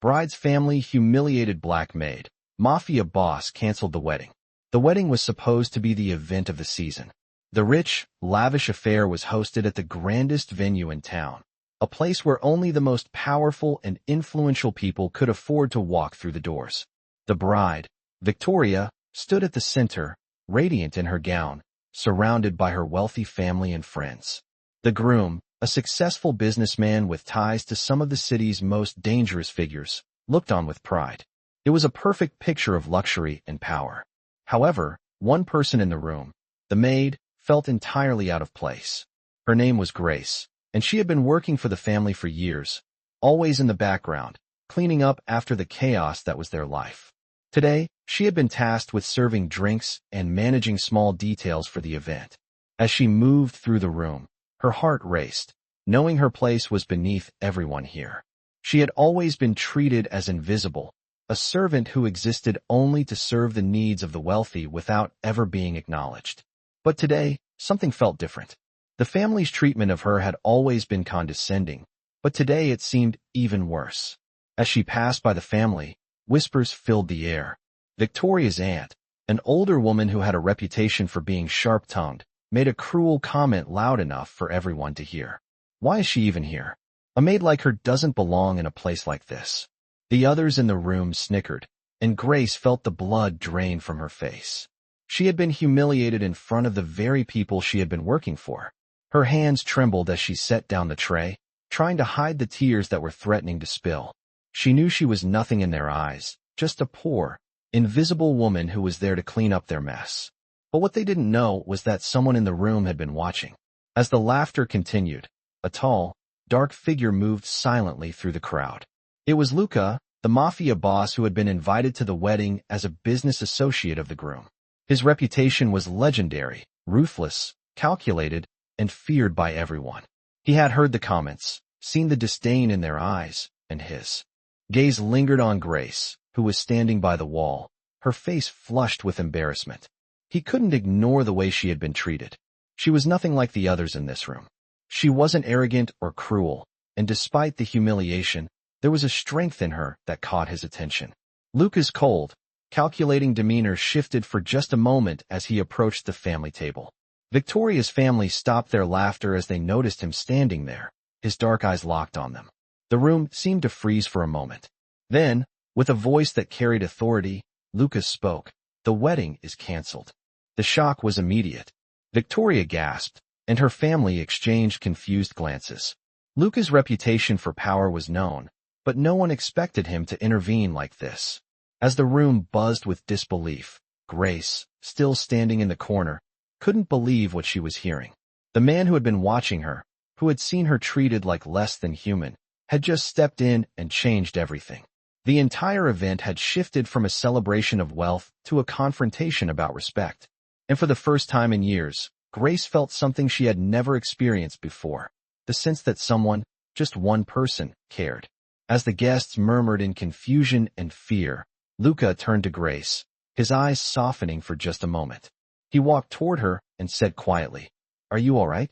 Bride's family humiliated black maid. Mafia boss canceled the wedding. The wedding was supposed to be the event of the season. The rich, lavish affair was hosted at the grandest venue in town, a place where only the most powerful and influential people could afford to walk through the doors. The bride, Victoria, stood at the center, radiant in her gown, surrounded by her wealthy family and friends. The groom, a successful businessman with ties to some of the city's most dangerous figures, looked on with pride. It was a perfect picture of luxury and power. However, one person in the room, the maid, felt entirely out of place. Her name was Grace, and she had been working for the family for years, always in the background, cleaning up after the chaos that was their life. Today, she had been tasked with serving drinks and managing small details for the event. As she moved through the room, her heart raced, knowing her place was beneath everyone here. She had always been treated as invisible, a servant who existed only to serve the needs of the wealthy without ever being acknowledged. But today, something felt different. The family's treatment of her had always been condescending, but today it seemed even worse. As she passed by the family, whispers filled the air. Victoria's aunt, an older woman who had a reputation for being sharp-tongued, made a cruel comment loud enough for everyone to hear. Why is she even here? A maid like her doesn't belong in a place like this. The others in the room snickered, and Grace felt the blood drain from her face. She had been humiliated in front of the very people she had been working for. Her hands trembled as she set down the tray, trying to hide the tears that were threatening to spill. She knew she was nothing in their eyes, just a poor, invisible woman who was there to clean up their mess. But what they didn't know was that someone in the room had been watching. As the laughter continued, a tall, dark figure moved silently through the crowd. It was Luca, the Mafia boss who had been invited to the wedding as a business associate of the groom. His reputation was legendary, ruthless, calculated, and feared by everyone. He had heard the comments, seen the disdain in their eyes, and his gaze lingered on Grace, who was standing by the wall, her face flushed with embarrassment. He couldn't ignore the way she had been treated. She was nothing like the others in this room. She wasn't arrogant or cruel, and despite the humiliation, there was a strength in her that caught his attention. Luca's cold, calculating demeanor shifted for just a moment as he approached the family table. Victoria's family stopped their laughter as they noticed him standing there, his dark eyes locked on them. The room seemed to freeze for a moment. Then, with a voice that carried authority, Luca spoke. "The wedding is canceled." The shock was immediate. Victoria gasped, and her family exchanged confused glances. Luca's reputation for power was known, but no one expected him to intervene like this. As the room buzzed with disbelief, Grace, still standing in the corner, couldn't believe what she was hearing. The man who had been watching her, who had seen her treated like less than human, had just stepped in and changed everything. The entire event had shifted from a celebration of wealth to a confrontation about respect. And for the first time in years, Grace felt something she had never experienced before, the sense that someone, just one person, cared. As the guests murmured in confusion and fear, Luca turned to Grace, his eyes softening for just a moment. He walked toward her and said quietly, "Are you all right?"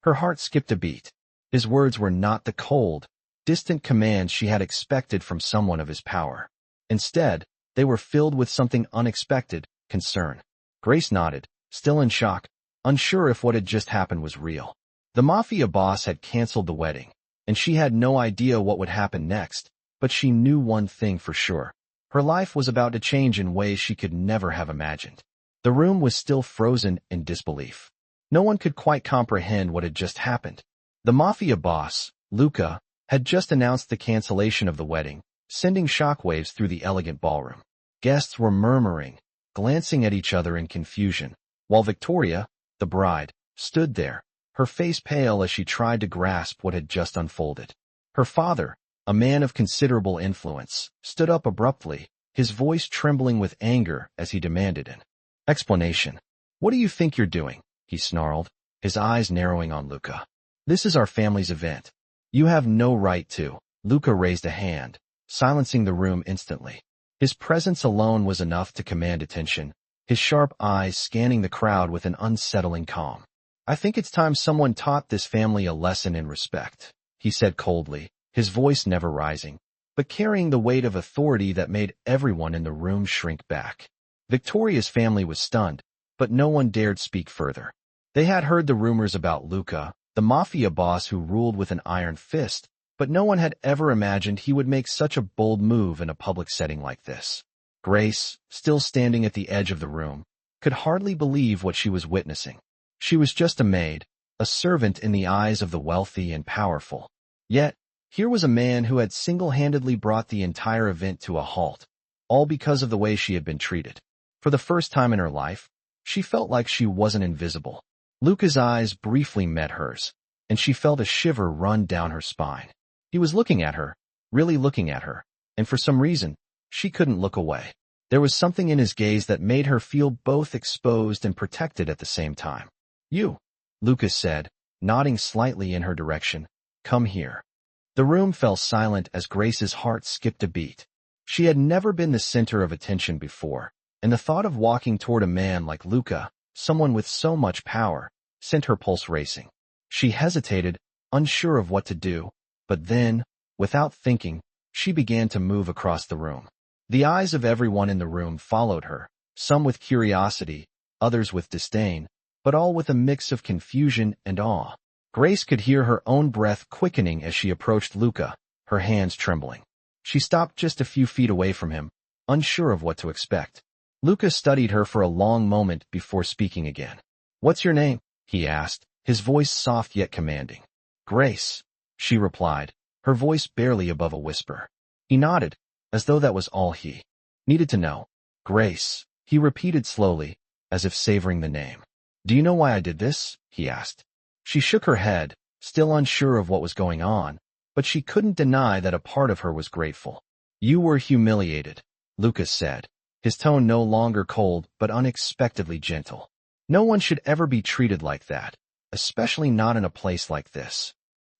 Her heart skipped a beat. His words were not the cold, distant commands she had expected from someone of his power. Instead, they were filled with something unexpected, concern. Grace nodded, still in shock, unsure if what had just happened was real. The Mafia boss had canceled the wedding, and she had no idea what would happen next, but she knew one thing for sure. Her life was about to change in ways she could never have imagined. The room was still frozen in disbelief. No one could quite comprehend what had just happened. The Mafia boss, Luca, had just announced the cancellation of the wedding, sending shockwaves through the elegant ballroom. Guests were murmuring, glancing at each other in confusion, while Victoria, the bride, stood there, her face pale as she tried to grasp what had just unfolded. Her father, a man of considerable influence, stood up abruptly, his voice trembling with anger as he demanded an explanation. "What do you think you're doing?" he snarled, his eyes narrowing on Luca. "This is our family's event. You have no right to." Luca raised a hand, silencing the room instantly. His presence alone was enough to command attention, his sharp eyes scanning the crowd with an unsettling calm. "I think it's time someone taught this family a lesson in respect," he said coldly, his voice never rising. but carrying the weight of authority that made everyone in the room shrink back. Victoria's family was stunned, but no one dared speak further. They had heard the rumors about Luca, the Mafia boss who ruled with an iron fist, but no one had ever imagined he would make such a bold move in a public setting like this. Grace, still standing at the edge of the room, could hardly believe what she was witnessing. She was just a maid, a servant in the eyes of the wealthy and powerful. Yet, here was a man who had single-handedly brought the entire event to a halt, all because of the way she had been treated. For the first time in her life, she felt like she wasn't invisible. Luca's eyes briefly met hers, and she felt a shiver run down her spine. He was looking at her, really looking at her, and for some reason, she couldn't look away. There was something in his gaze that made her feel both exposed and protected at the same time. "You," Lucas said, nodding slightly in her direction. "Come here." The room fell silent as Grace's heart skipped a beat. She had never been the center of attention before, and the thought of walking toward a man like Luca, someone with so much power, sent her pulse racing. She hesitated, unsure of what to do, but then, without thinking, she began to move across the room. The eyes of everyone in the room followed her, some with curiosity, others with disdain, but all with a mix of confusion and awe. Grace could hear her own breath quickening as she approached Luca, her hands trembling. She stopped just a few feet away from him, unsure of what to expect. Luca studied her for a long moment before speaking again. "What's your name?" he asked, his voice soft yet commanding. "Grace," she replied, her voice barely above a whisper. He nodded, as though that was all he needed to know. "Grace," he repeated slowly, as if savoring the name. "Do you know why I did this?" he asked. She shook her head, still unsure of what was going on, but she couldn't deny that a part of her was grateful. "You were humiliated," Lucas said, his tone no longer cold but unexpectedly gentle. "No one should ever be treated like that, especially not in a place like this."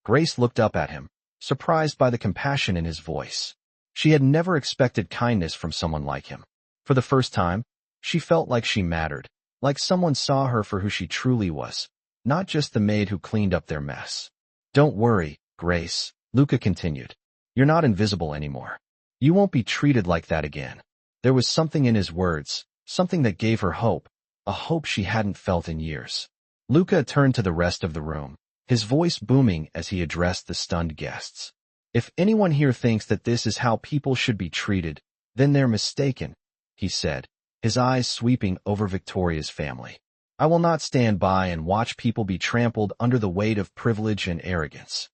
Grace looked up at him, surprised by the compassion in his voice. She had never expected kindness from someone like him. For the first time, she felt like she mattered, like someone saw her for who she truly was, not just the maid who cleaned up their mess. "Don't worry, Grace," Luca continued. "You're not invisible anymore. You won't be treated like that again." There was something in his words, something that gave her hope, a hope she hadn't felt in years. Luca turned to the rest of the room, his voice booming as he addressed the stunned guests. "If anyone here thinks that this is how people should be treated, then they're mistaken," he said, his eyes sweeping over Victoria's family. "I will not stand by and watch people be trampled under the weight of privilege and arrogance."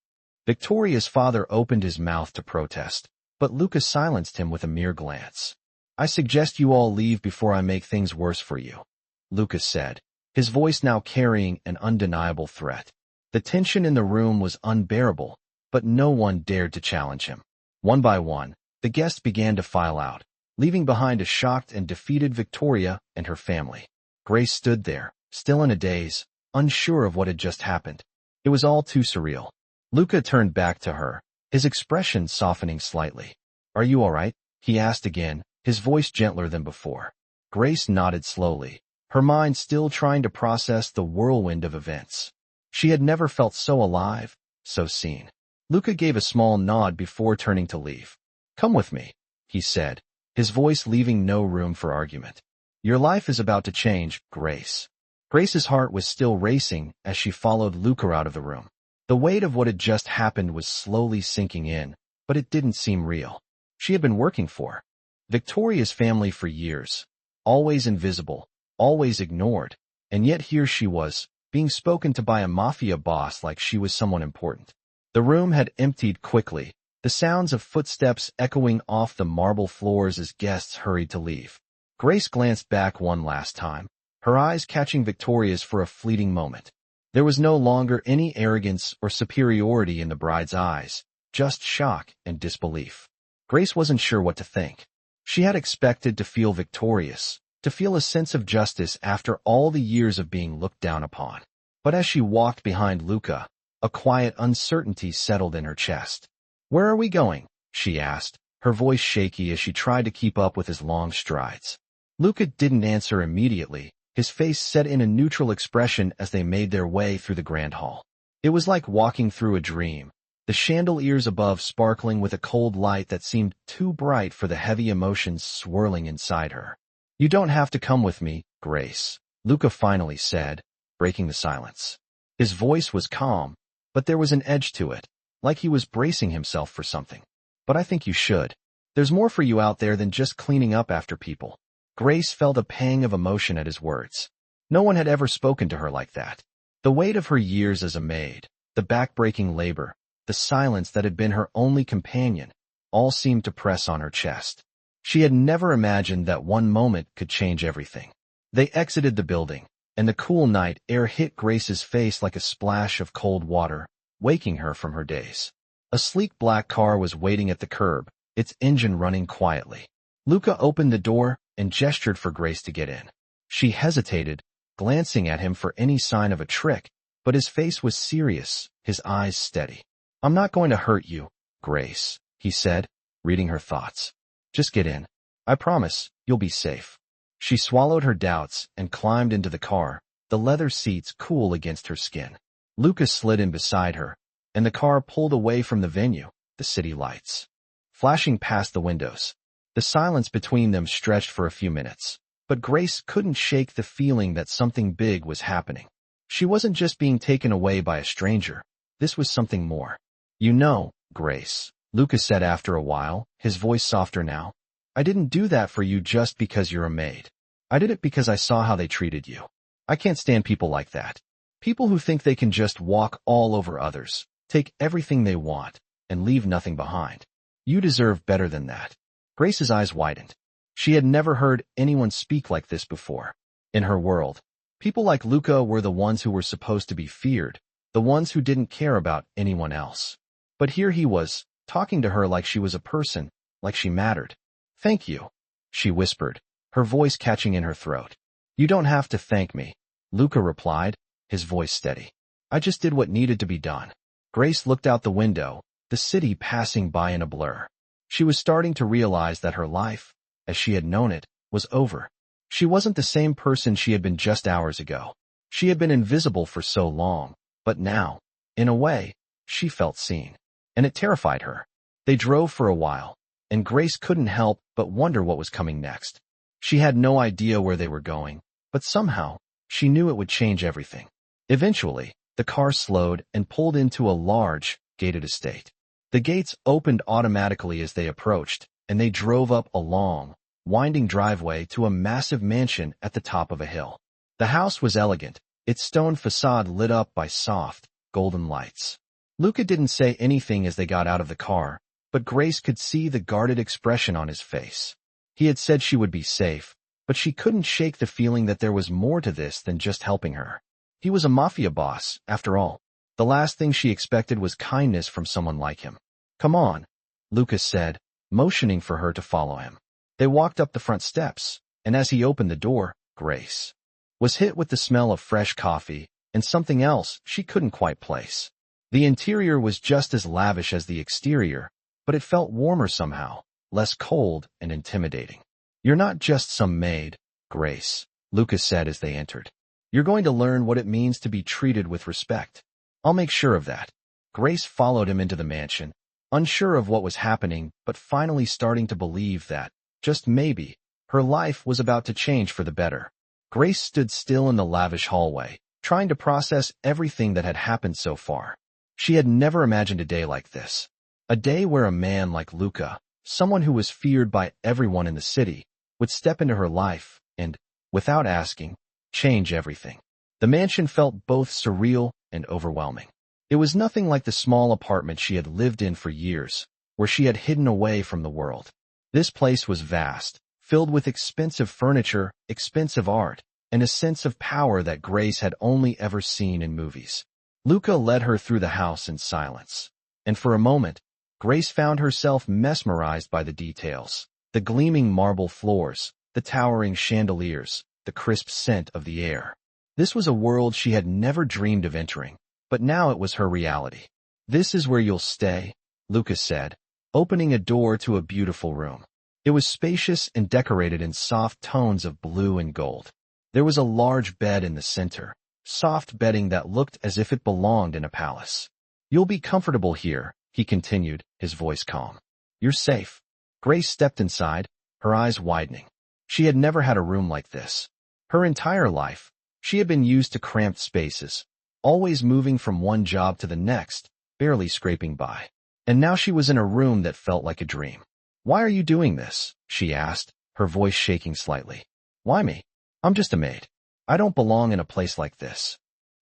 Victoria's father opened his mouth to protest, but Luca silenced him with a mere glance. "I suggest you all leave before I make things worse for you," Lucas said, his voice now carrying an undeniable threat. The tension in the room was unbearable, but no one dared to challenge him. One by one, the guests began to file out, leaving behind a shocked and defeated Victoria and her family. Grace stood there, still in a daze, unsure of what had just happened. It was all too surreal. Luca turned back to her, his expression softening slightly. "Are you all right?" he asked again, his voice gentler than before. Grace nodded slowly, her mind still trying to process the whirlwind of events. She had never felt so alive, so seen. Luca gave a small nod before turning to leave. "Come with me," he said, his voice leaving no room for argument. "Your life is about to change, Grace." Grace's heart was still racing as she followed Luca out of the room. The weight of what had just happened was slowly sinking in, but it didn't seem real. She had been working for Victoria's family for years, always invisible, always ignored, and yet here she was, being spoken to by a Mafia boss like she was someone important. The room had emptied quickly, the sounds of footsteps echoing off the marble floors as guests hurried to leave. Grace glanced back one last time, her eyes catching Victoria's for a fleeting moment. There was no longer any arrogance or superiority in the bride's eyes, just shock and disbelief. Grace wasn't sure what to think. She had expected to feel victorious, to feel a sense of justice after all the years of being looked down upon. But as she walked behind Luca, a quiet uncertainty settled in her chest. "Where are we going?" she asked, her voice shaky as she tried to keep up with his long strides. Luca didn't answer immediately, his face set in a neutral expression as they made their way through the grand hall. It was like walking through a dream. the chandeliers above sparkling with a cold light that seemed too bright for the heavy emotions swirling inside her. "You don't have to come with me, Grace," Luca finally said, breaking the silence. His voice was calm, but there was an edge to it, like he was bracing himself for something. "But I think you should. There's more for you out there than just cleaning up after people." Grace felt a pang of emotion at his words. No one had ever spoken to her like that. The weight of her years as a maid, the back-breaking labor, the silence that had been her only companion, all seemed to press on her chest. She had never imagined that one moment could change everything. They exited the building, and the cool night air hit Grace's face like a splash of cold water, waking her from her daze. A sleek black car was waiting at the curb, its engine running quietly. Luca opened the door and gestured for Grace to get in. She hesitated, glancing at him for any sign of a trick, but his face was serious, his eyes steady. "I'm not going to hurt you, Grace," he said, reading her thoughts. "Just get in. I promise you'll be safe." She swallowed her doubts and climbed into the car, the leather seats cool against her skin. Lucas slid in beside her, and the car pulled away from the venue, the city lights flashing past the windows. The silence between them stretched for a few minutes, but Grace couldn't shake the feeling that something big was happening. She wasn't just being taken away by a stranger. This was something more. "You know, Grace," Lucas said after a while, his voice softer now, "I didn't do that for you just because you're a maid. I did it because I saw how they treated you. I can't stand people like that. People who think they can just walk all over others, take everything they want, and leave nothing behind. You deserve better than that." Grace's eyes widened. She had never heard anyone speak like this before. In her world, people like Luca were the ones who were supposed to be feared, the ones who didn't care about anyone else. But here he was, talking to her like she was a person, like she mattered. "Thank you," she whispered, her voice catching in her throat. "You don't have to thank me," Luca replied, his voice steady. "I just did what needed to be done." Grace looked out the window, the city passing by in a blur. She was starting to realize that her life, as she had known it, was over. She wasn't the same person she had been just hours ago. She had been invisible for so long, but now, in a way, she felt seen. And it terrified her. They drove for a while, and Grace couldn't help but wonder what was coming next. She had no idea where they were going, but somehow, she knew it would change everything. Eventually, the car slowed and pulled into a large, gated estate. The gates opened automatically as they approached, and they drove up a long, winding driveway to a massive mansion at the top of a hill. The house was elegant, its stone facade lit up by soft, golden lights. Luca didn't say anything as they got out of the car, but Grace could see the guarded expression on his face. He had said she would be safe, but she couldn't shake the feeling that there was more to this than just helping her. He was a mafia boss, after all. The last thing she expected was kindness from someone like him. "Come on," Lucas said, motioning for her to follow him. They walked up the front steps, and as he opened the door, Grace was hit with the smell of fresh coffee and something else she couldn't quite place. The interior was just as lavish as the exterior, but it felt warmer somehow, less cold and intimidating. "You're not just some maid, Grace," Lucas said as they entered. "You're going to learn what it means to be treated with respect. I'll make sure of that." Grace followed him into the mansion, unsure of what was happening, but finally starting to believe that, just maybe, her life was about to change for the better. Grace stood still in the lavish hallway, trying to process everything that had happened so far. She had never imagined a day like this. A day where a man like Luca, someone who was feared by everyone in the city, would step into her life and, without asking, change everything. The mansion felt both surreal and overwhelming. It was nothing like the small apartment she had lived in for years, where she had hidden away from the world. This place was vast, filled with expensive furniture, expensive art, and a sense of power that Grace had only ever seen in movies. Luca led her through the house in silence, and for a moment, Grace found herself mesmerized by the details: the gleaming marble floors, the towering chandeliers, the crisp scent of the air. This was a world she had never dreamed of entering, but now it was her reality. "This is where you'll stay," Lucas said, opening a door to a beautiful room. It was spacious and decorated in soft tones of blue and gold. There was a large bed in the center, soft bedding that looked as if it belonged in a palace. "You'll be comfortable here," he continued, his voice calm. You're safe. Grace stepped inside, her eyes widening. She had never had a room like this. Her entire life, she had been used to cramped spaces, always moving from one job to the next, barely scraping by. And now she was in a room that felt like a dream. Why are you doing this? She asked, her voice shaking slightly. Why me? I'm just a maid. I don't belong in a place like this.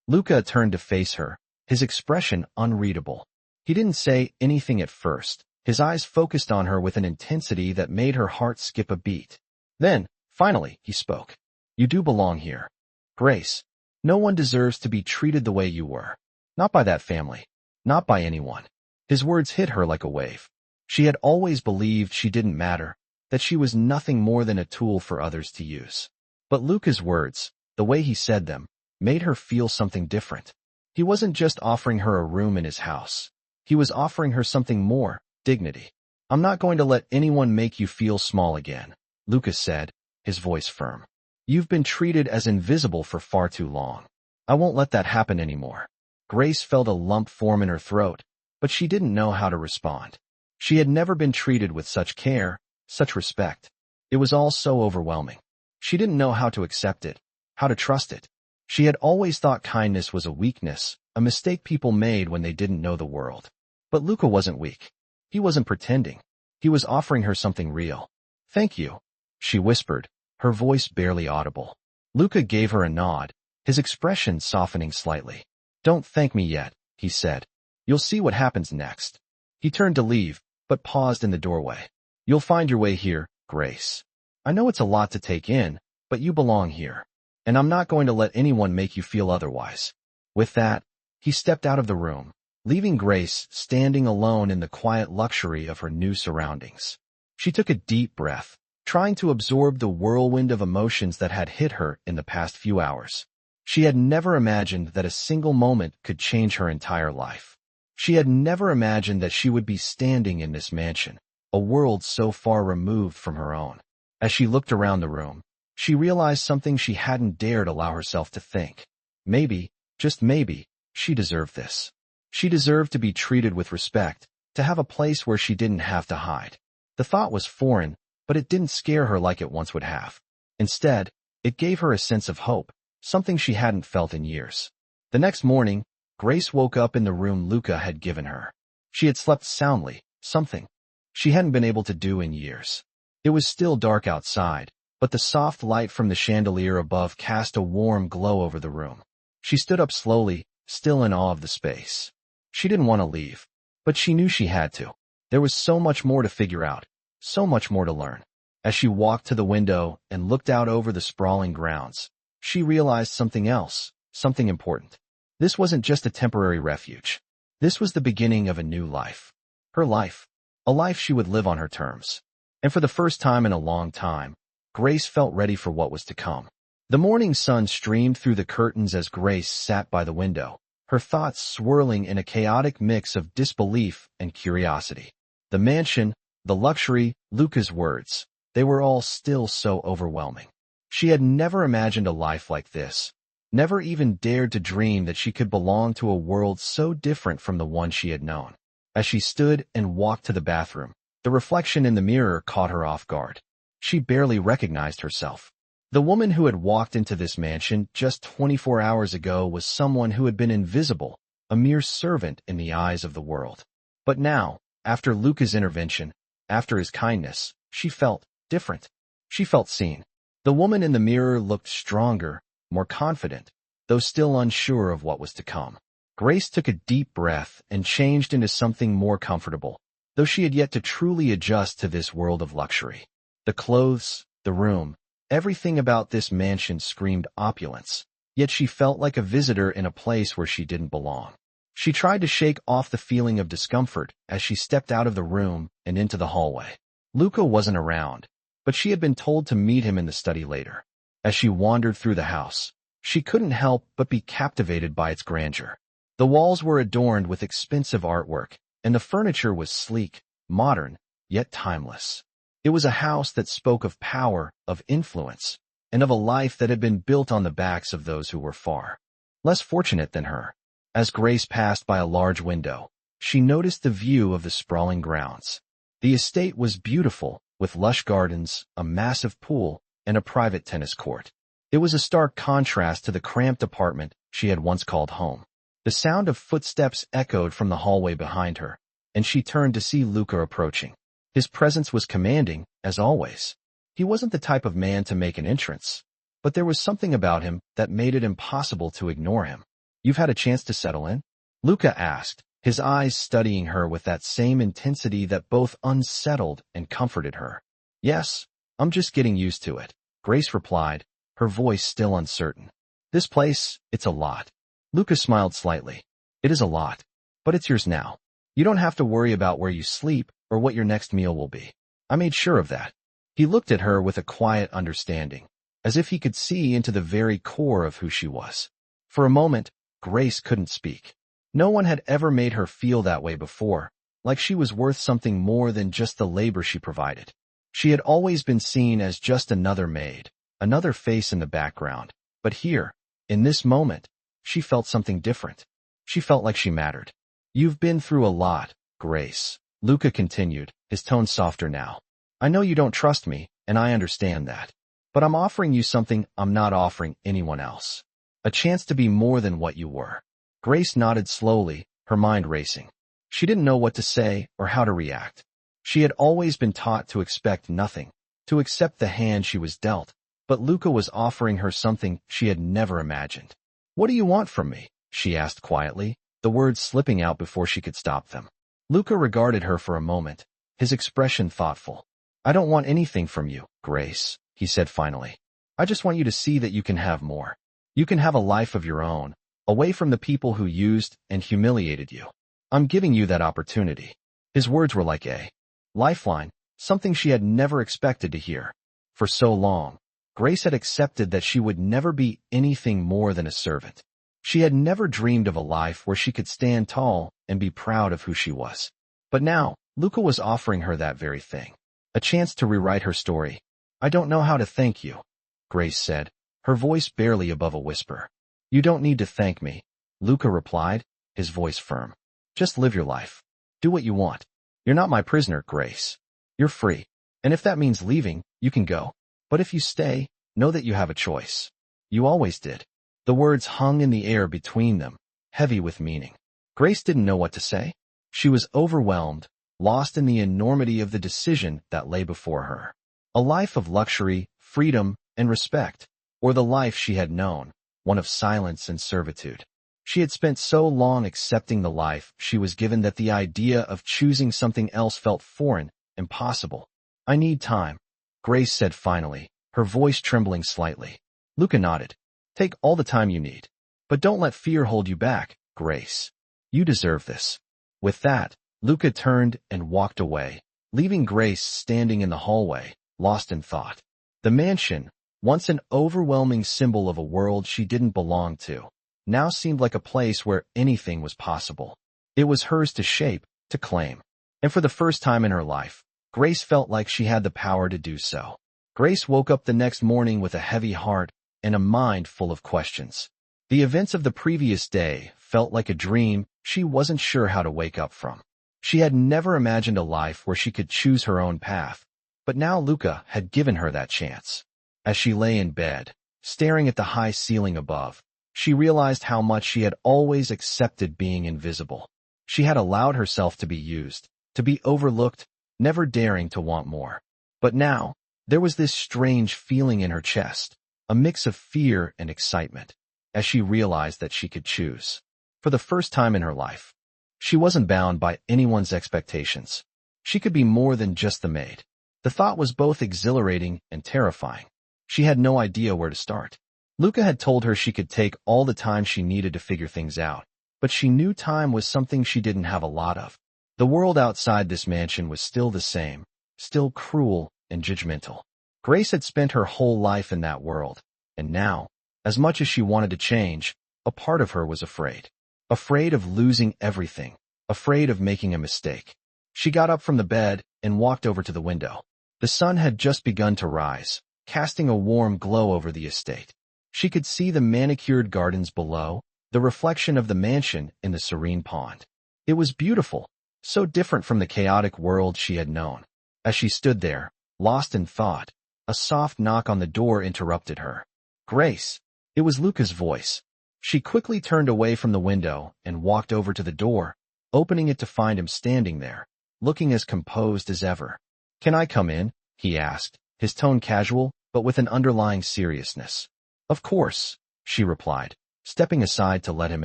Luca turned to face her, his expression unreadable. He didn't say anything at first, his eyes focused on her with an intensity that made her heart skip a beat. Then, finally, he spoke. You do belong here. Grace, no one deserves to be treated the way you were. Not by that family. Not by anyone. His words hit her like a wave. She had always believed she didn't matter, that she was nothing more than a tool for others to use. But Luca's words, the way he said them, made her feel something different. He wasn't just offering her a room in his house. He was offering her something more, dignity. I'm not going to let anyone make you feel small again, Luca said, his voice firm. You've been treated as invisible for far too long. I won't let that happen anymore. Grace felt a lump form in her throat, but she didn't know how to respond. She had never been treated with such care, such respect. It was all so overwhelming. She didn't know how to accept it, how to trust it. She had always thought kindness was a weakness, a mistake people made when they didn't know the world. But Luca wasn't weak. He wasn't pretending. He was offering her something real. Thank you, she whispered, her voice barely audible. Luca gave her a nod, his expression softening slightly. Don't thank me yet, he said. You'll see what happens next. He turned to leave, but paused in the doorway. You'll find your way here, Grace. I know it's a lot to take in, but you belong here. And I'm not going to let anyone make you feel otherwise. With that, he stepped out of the room, leaving Grace standing alone in the quiet luxury of her new surroundings. She took a deep breath, trying to absorb the whirlwind of emotions that had hit her in the past few hours. She had never imagined that a single moment could change her entire life. She had never imagined that she would be standing in this mansion, a world so far removed from her own. As she looked around the room, she realized something she hadn't dared allow herself to think. Maybe, just maybe, she deserved this. She deserved to be treated with respect, to have a place where she didn't have to hide. The thought was foreign, but it didn't scare her like it once would have. Instead, it gave her a sense of hope, something she hadn't felt in years. The next morning, Grace woke up in the room Luca had given her. She had slept soundly, something she hadn't been able to do in years. It was still dark outside, but the soft light from the chandelier above cast a warm glow over the room. She stood up slowly, still in awe of the space. She didn't want to leave, but she knew she had to. There was so much more to figure out, so much more to learn. As she walked to the window and looked out over the sprawling grounds, she realized something else, something important. This wasn't just a temporary refuge. This was the beginning of a new life. Her life. A life she would live on her terms. And for the first time in a long time, Grace felt ready for what was to come. The morning sun streamed through the curtains as Grace sat by the window, her thoughts swirling in a chaotic mix of disbelief and curiosity. The mansion, the luxury, Luca's words, they were all still so overwhelming. She had never imagined a life like this, never even dared to dream that she could belong to a world so different from the one she had known. As she stood and walked to the bathroom, the reflection in the mirror caught her off guard. She barely recognized herself. The woman who had walked into this mansion just 24 hours ago was someone who had been invisible, a mere servant in the eyes of the world. But now, after Luca's intervention, after his kindness, she felt different. She felt seen. The woman in the mirror looked stronger, more confident, though still unsure of what was to come. Grace took a deep breath and changed into something more comfortable, though she had yet to truly adjust to this world of luxury. The clothes, the room, everything about this mansion screamed opulence, yet she felt like a visitor in a place where she didn't belong. She tried to shake off the feeling of discomfort as she stepped out of the room and into the hallway. Luca wasn't around, but she had been told to meet him in the study later. As she wandered through the house, she couldn't help but be captivated by its grandeur. The walls were adorned with expensive artwork, and the furniture was sleek, modern, yet timeless. It was a house that spoke of power, of influence, and of a life that had been built on the backs of those who were far less fortunate than her. As Grace passed by a large window, she noticed the view of the sprawling grounds. The estate was beautiful, with lush gardens, a massive pool, and a private tennis court. It was a stark contrast to the cramped apartment she had once called home. The sound of footsteps echoed from the hallway behind her, and she turned to see Luca approaching. His presence was commanding, as always. He wasn't the type of man to make an entrance, but there was something about him that made it impossible to ignore him. "You've had a chance to settle in?" Luca asked, his eyes studying her with that same intensity that both unsettled and comforted her. "Yes, I'm just getting used to it," Grace replied, her voice still uncertain. "This place, it's a lot." Luca smiled slightly. "It is a lot, but it's yours now. You don't have to worry about where you sleep or what your next meal will be. I made sure of that." He looked at her with a quiet understanding, as if he could see into the very core of who she was. For a moment, Grace couldn't speak. No one had ever made her feel that way before, like she was worth something more than just the labor she provided. She had always been seen as just another maid, another face in the background, but here, in this moment, she felt something different. She felt like she mattered. "You've been through a lot, Grace," Luca continued, his tone softer now. "I know you don't trust me, and I understand that. But I'm offering you something I'm not offering anyone else. A chance to be more than what you were." Grace nodded slowly, her mind racing. She didn't know what to say or how to react. She had always been taught to expect nothing, to accept the hand she was dealt, but Luca was offering her something she had never imagined. "What do you want from me?" she asked quietly, the words slipping out before she could stop them. Luca regarded her for a moment, his expression thoughtful. "I don't want anything from you, Grace," he said finally. "I just want you to see that you can have more. You can have a life of your own, away from the people who used and humiliated you. I'm giving you that opportunity." His words were like a lifeline, something she had never expected to hear. For so long, Grace had accepted that she would never be anything more than a servant. She had never dreamed of a life where she could stand tall and be proud of who she was. But now, Luca was offering her that very thing. A chance to rewrite her story. "I don't know how to thank you," Grace said, her voice barely above a whisper. "You don't need to thank me," Luca replied, his voice firm. "Just live your life. Do what you want. You're not my prisoner, Grace. You're free. And if that means leaving, you can go. But if you stay, know that you have a choice. You always did." The words hung in the air between them, heavy with meaning. Grace didn't know what to say. She was overwhelmed, lost in the enormity of the decision that lay before her. A life of luxury, freedom, and respect, or the life she had known, one of silence and servitude. She had spent so long accepting the life she was given that the idea of choosing something else felt foreign, impossible. "I need time," Grace said finally, her voice trembling slightly. Luca nodded. "Take all the time you need. But don't let fear hold you back, Grace. You deserve this." With that, Luca turned and walked away, leaving Grace standing in the hallway, lost in thought. The mansion, once an overwhelming symbol of a world she didn't belong to, now seemed like a place where anything was possible. It was hers to shape, to claim. And for the first time in her life, Grace felt like she had the power to do so. Grace woke up the next morning with a heavy heart and a mind full of questions. The events of the previous day felt like a dream she wasn't sure how to wake up from. She had never imagined a life where she could choose her own path, but now Luca had given her that chance. As she lay in bed, staring at the high ceiling above, she realized how much she had always accepted being invisible. She had allowed herself to be used, to be overlooked, never daring to want more. But now, there was this strange feeling in her chest, a mix of fear and excitement, as she realized that she could choose. For the first time in her life, she wasn't bound by anyone's expectations. She could be more than just the maid. The thought was both exhilarating and terrifying. She had no idea where to start. Luca had told her she could take all the time she needed to figure things out, but she knew time was something she didn't have a lot of. The world outside this mansion was still the same, still cruel and judgmental. Grace had spent her whole life in that world, and now, as much as she wanted to change, a part of her was afraid. Afraid of losing everything, afraid of making a mistake. She got up from the bed and walked over to the window. The sun had just begun to rise, casting a warm glow over the estate. She could see the manicured gardens below, the reflection of the mansion in the serene pond. It was beautiful, so different from the chaotic world she had known. As she stood there, lost in thought, a soft knock on the door interrupted her. "Grace." It was Luca's voice. She quickly turned away from the window and walked over to the door, opening it to find him standing there, looking as composed as ever. "Can I come in?" he asked, his tone casual, but with an underlying seriousness. "Of course," she replied, stepping aside to let him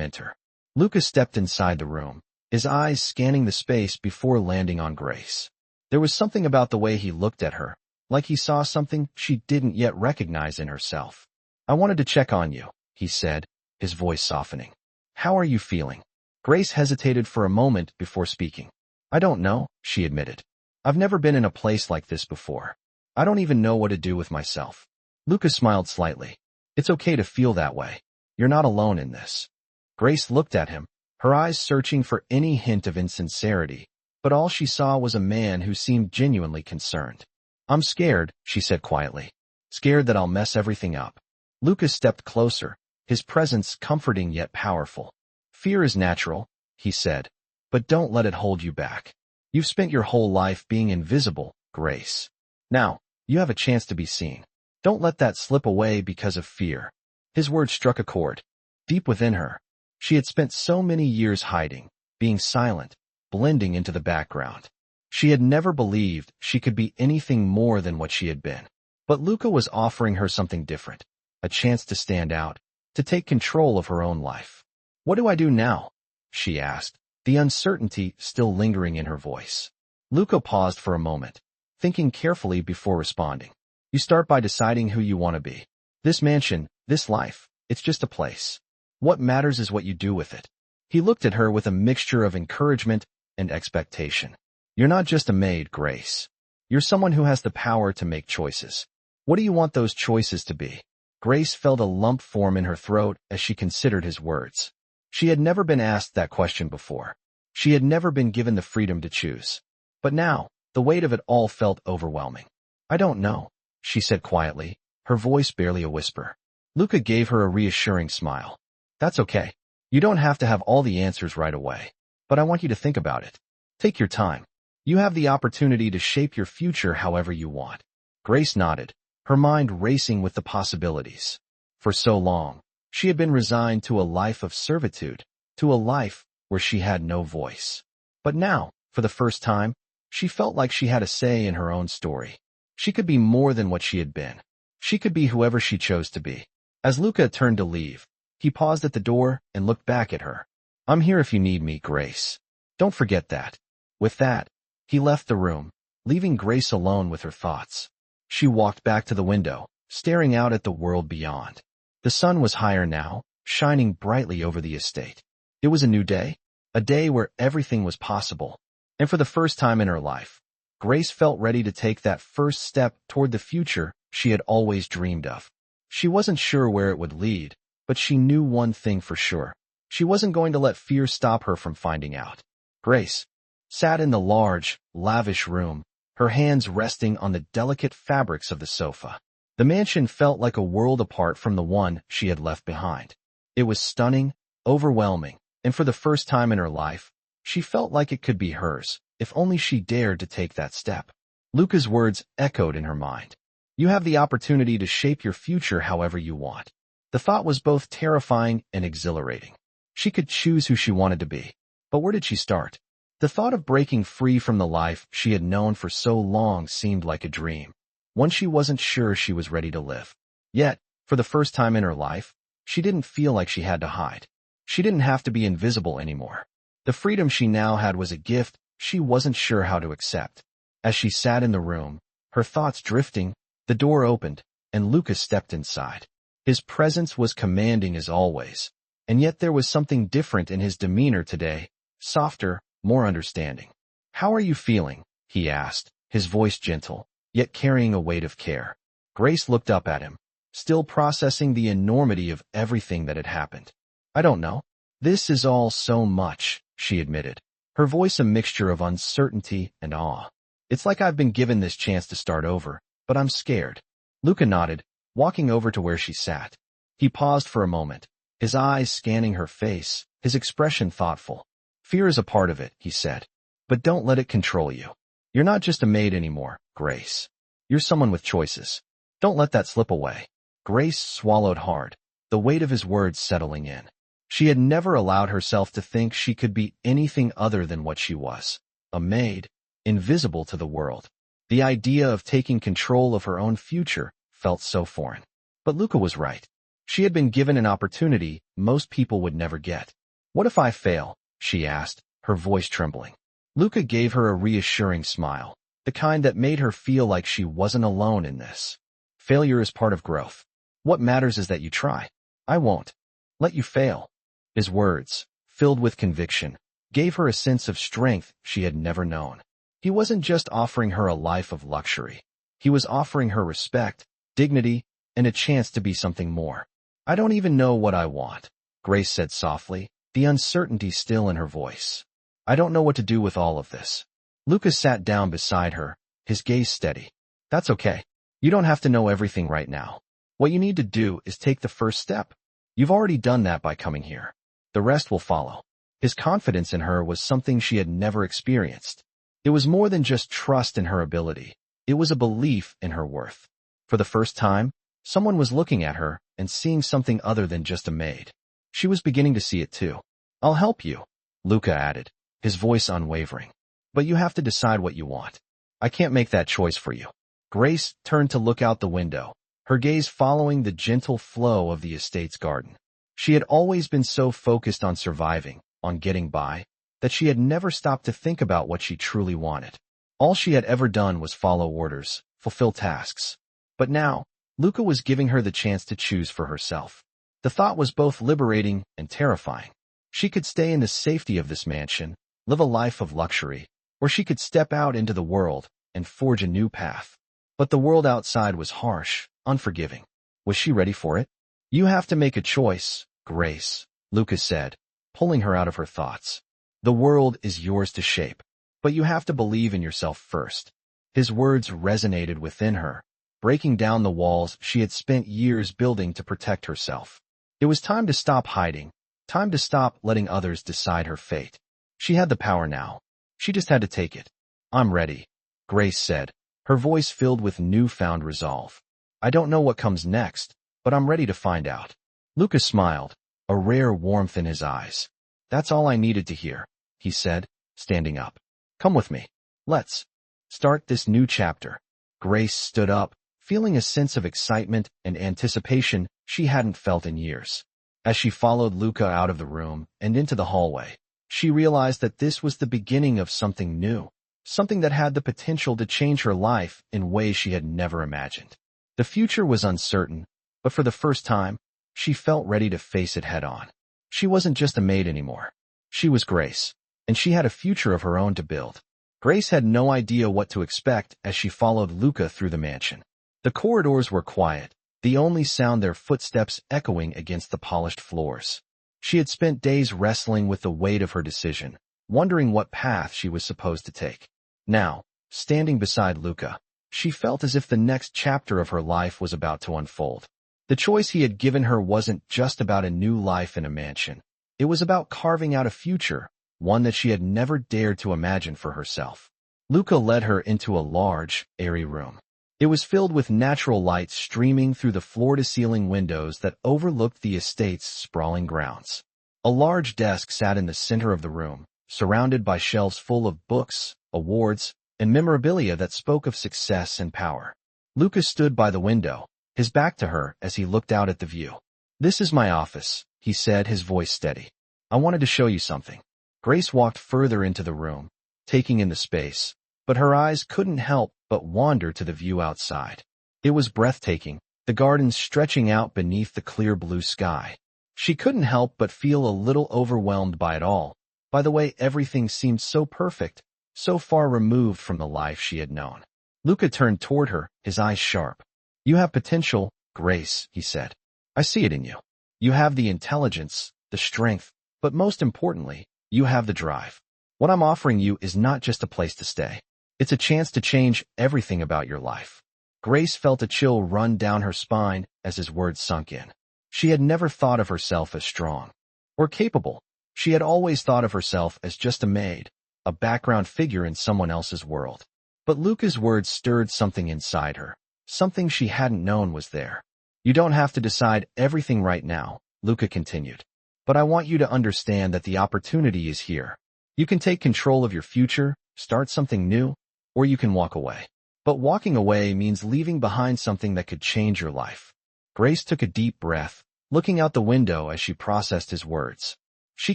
enter. Luca stepped inside the room, his eyes scanning the space before landing on Grace. There was something about the way he looked at her, like he saw something she didn't yet recognize in herself. "I wanted to check on you," he said, his voice softening. "How are you feeling?" Grace hesitated for a moment before speaking. "I don't know," she admitted. "I've never been in a place like this before. I don't even know what to do with myself." Luca smiled slightly. "It's okay to feel that way. You're not alone in this." Grace looked at him, her eyes searching for any hint of insincerity, but all she saw was a man who seemed genuinely concerned. "I'm scared," she said quietly. "Scared that I'll mess everything up." Luca stepped closer, his presence comforting yet powerful. "Fear is natural," he said, "but don't let it hold you back. You've spent your whole life being invisible, Grace. Now, you have a chance to be seen. Don't let that slip away because of fear." His words struck a chord. Deep within her, she had spent so many years hiding, being silent, blending into the background. She had never believed she could be anything more than what she had been. But Luca was offering her something different, a chance to stand out, to take control of her own life. "What do I do now?" she asked, the uncertainty still lingering in her voice. Luca paused for a moment, thinking carefully before responding. "You start by deciding who you want to be. This mansion, this life, it's just a place. What matters is what you do with it." He looked at her with a mixture of encouragement and expectation. "You're not just a maid, Grace. You're someone who has the power to make choices. What do you want those choices to be?" Grace felt a lump form in her throat as she considered his words. She had never been asked that question before. She had never been given the freedom to choose. But now, the weight of it all felt overwhelming. "I don't know," she said quietly, her voice barely a whisper. Luca gave her a reassuring smile. "That's okay. You don't have to have all the answers right away. But I want you to think about it. Take your time. You have the opportunity to shape your future however you want." Grace nodded, her mind racing with the possibilities. For so long, she had been resigned to a life of servitude, to a life where she had no voice. But now, for the first time, she felt like she had a say in her own story. She could be more than what she had been. She could be whoever she chose to be. As Luca turned to leave, he paused at the door and looked back at her. "I'm here if you need me, Grace. Don't forget that." With that, he left the room, leaving Grace alone with her thoughts. She walked back to the window, staring out at the world beyond. The sun was higher now, shining brightly over the estate. It was a new day, a day where everything was possible. And for the first time in her life, Grace felt ready to take that first step toward the future she had always dreamed of. She wasn't sure where it would lead, but she knew one thing for sure. She wasn't going to let fear stop her from finding out. Grace sat in the large, lavish room, her hands resting on the delicate fabrics of the sofa. The mansion felt like a world apart from the one she had left behind. It was stunning, overwhelming, and for the first time in her life, she felt like it could be hers, if only she dared to take that step. Luca's words echoed in her mind. "You have the opportunity to shape your future however you want." The thought was both terrifying and exhilarating. She could choose who she wanted to be. But where did she start? The thought of breaking free from the life she had known for so long seemed like a dream, one she wasn't sure she was ready to live. Yet, for the first time in her life, she didn't feel like she had to hide. She didn't have to be invisible anymore. The freedom she now had was a gift she wasn't sure how to accept. As she sat in the room, her thoughts drifting, the door opened, and Lucas stepped inside. His presence was commanding as always, and yet there was something different in his demeanor today, softer, more understanding. "How are you feeling?" he asked, his voice gentle, yet carrying a weight of care. Grace looked up at him, still processing the enormity of everything that had happened. "I don't know. This is all so much," she admitted, her voice a mixture of uncertainty and awe. "It's like I've been given this chance to start over, but I'm scared." Luca nodded, walking over to where she sat. He paused for a moment, his eyes scanning her face, his expression thoughtful. Fear is a part of it, he said. But don't let it control you. You're not just a maid anymore, Grace. You're someone with choices. Don't let that slip away. Grace swallowed hard, the weight of his words settling in. She had never allowed herself to think she could be anything other than what she was. A maid, invisible to the world. The idea of taking control of her own future felt so foreign. But Luca was right. She had been given an opportunity most people would never get. What if I fail? She asked, her voice trembling. Luca gave her a reassuring smile, the kind that made her feel like she wasn't alone in this. Failure is part of growth. What matters is that you try. I won't let you fail. His words, filled with conviction, gave her a sense of strength she had never known. He wasn't just offering her a life of luxury. He was offering her respect, dignity, and a chance to be something more. I don't even know what I want, Grace said softly, the uncertainty still in her voice. I don't know what to do with all of this. Lucas sat down beside her, his gaze steady. That's okay. You don't have to know everything right now. What you need to do is take the first step. You've already done that by coming here. The rest will follow. His confidence in her was something she had never experienced. It was more than just trust in her ability. It was a belief in her worth. For the first time, someone was looking at her and seeing something other than just a maid. She was beginning to see it too. I'll help you, Luca added, his voice unwavering. But you have to decide what you want. I can't make that choice for you. Grace turned to look out the window, her gaze following the gentle flow of the estate's garden. She had always been so focused on surviving, on getting by, that she had never stopped to think about what she truly wanted. All she had ever done was follow orders, fulfill tasks. But now, Luca was giving her the chance to choose for herself. The thought was both liberating and terrifying. She could stay in the safety of this mansion, live a life of luxury, or she could step out into the world and forge a new path. But the world outside was harsh, unforgiving. Was she ready for it? You have to make a choice, Grace, Lucas said, pulling her out of her thoughts. The world is yours to shape, but you have to believe in yourself first. His words resonated within her, breaking down the walls she had spent years building to protect herself. It was time to stop hiding, time to stop letting others decide her fate. She had the power now. She just had to take it. I'm ready, Grace said, her voice filled with newfound resolve. I don't know what comes next, but I'm ready to find out. Lucas smiled, a rare warmth in his eyes. That's all I needed to hear, he said, standing up. Come with me. Let's start this new chapter. Grace stood up, feeling a sense of excitement and anticipation she hadn't felt in years. As she followed Luca out of the room and into the hallway, she realized that this was the beginning of something new, something that had the potential to change her life in ways she had never imagined. The future was uncertain, but for the first time, she felt ready to face it head-on. She wasn't just a maid anymore. She was Grace, and she had a future of her own to build. Grace had no idea what to expect as she followed Luca through the mansion. The corridors were quiet, the only sound their footsteps echoing against the polished floors. She had spent days wrestling with the weight of her decision, wondering what path she was supposed to take. Now, standing beside Luca, she felt as if the next chapter of her life was about to unfold. The choice he had given her wasn't just about a new life in a mansion. It was about carving out a future, one that she had never dared to imagine for herself. Luca led her into a large, airy room. It was filled with natural light streaming through the floor-to-ceiling windows that overlooked the estate's sprawling grounds. A large desk sat in the center of the room, surrounded by shelves full of books, awards, and memorabilia that spoke of success and power. Lucas stood by the window, his back to her as he looked out at the view. This is my office, he said, his voice steady. I wanted to show you something. Grace walked further into the room, taking in the space, but her eyes couldn't help but wander to the view outside. It was breathtaking, the gardens stretching out beneath the clear blue sky. She couldn't help but feel a little overwhelmed by it all, by the way everything seemed so perfect, so far removed from the life she had known. Luca turned toward her, his eyes sharp. You have potential, Grace, he said. I see it in you. You have the intelligence, the strength, but most importantly, you have the drive. What I'm offering you is not just a place to stay. It's a chance to change everything about your life. Grace felt a chill run down her spine as his words sunk in. She had never thought of herself as strong or capable, She had always thought of herself as just a maid, a background figure in someone else's world. But Luca's words stirred something inside her, something she hadn't known was there. You don't have to decide everything right now, Luca continued. But I want you to understand that the opportunity is here. You can take control of your future, start something new, or you can walk away. But walking away means leaving behind something that could change your life. Grace took a deep breath, looking out the window as she processed his words. She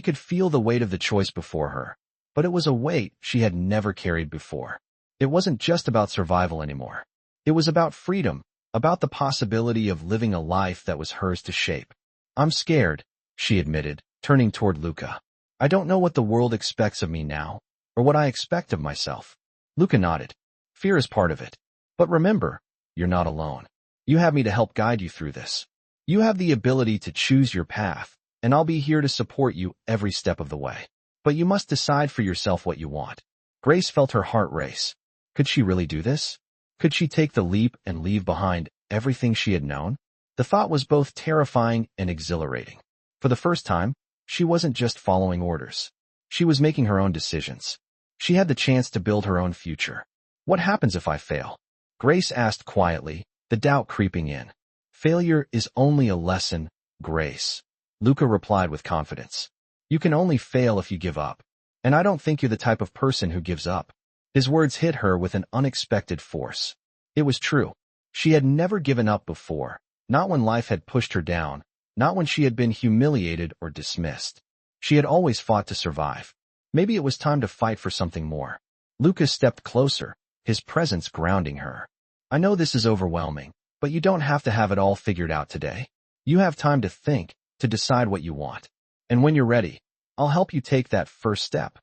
could feel the weight of the choice before her, but it was a weight she had never carried before. It wasn't just about survival anymore. It was about freedom, about the possibility of living a life that was hers to shape. I'm scared, she admitted, turning toward Luca. I don't know what the world expects of me now, or what I expect of myself. Luca nodded. Fear is part of it. But remember, you're not alone. You have me to help guide you through this. You have the ability to choose your path, and I'll be here to support you every step of the way. But you must decide for yourself what you want. Grace felt her heart race. Could she really do this? Could she take the leap and leave behind everything she had known? The thought was both terrifying and exhilarating. For the first time, she wasn't just following orders. She was making her own decisions. She had the chance to build her own future. What happens if I fail? Grace asked quietly, the doubt creeping in. Failure is only a lesson, Grace. Luca replied with confidence. You can only fail if you give up. And I don't think you're the type of person who gives up. His words hit her with an unexpected force. It was true. She had never given up before, not when life had pushed her down, not when she had been humiliated or dismissed. She had always fought to survive. Maybe it was time to fight for something more. Lucas stepped closer, his presence grounding her. I know this is overwhelming, but you don't have to have it all figured out today. You have time to think, to decide what you want. And when you're ready, I'll help you take that first step.